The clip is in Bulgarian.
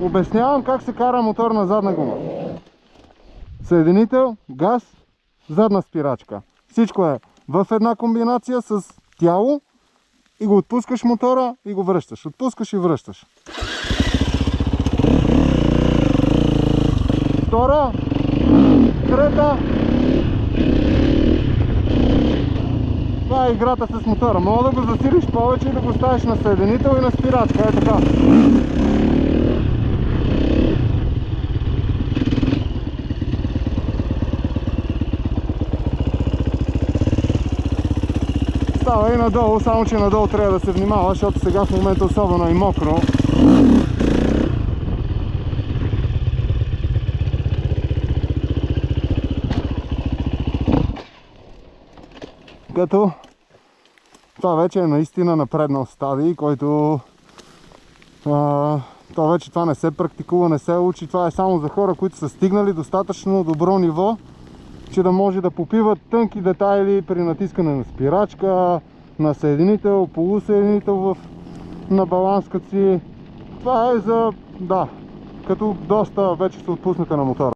Обяснявам как се кара мотор на задна гума. Съединител, газ, задна спирачка. Всичко е в една комбинация с тяло и го отпускаш мотора и го връщаш. Отпускаш и връщаш. Втора, трета. Това е играта с мотора. Мога да го засилиш повече и да го ставиш на съединител и на спирачка. Е така. Става и надолу, само че надолу трябва да се внимава, защото сега в момента особено е мокро. Като това вече е наистина напреднал стадий, който това вече това не се практикува, не се учи. Това е само за хора, които са стигнали достатъчно добро ниво, че да може да попиват тънки детайли при натискане на спирачка, на съединител, полусъединител на баланската си. Това е за, да, като доста вече са отпуснати на мотора.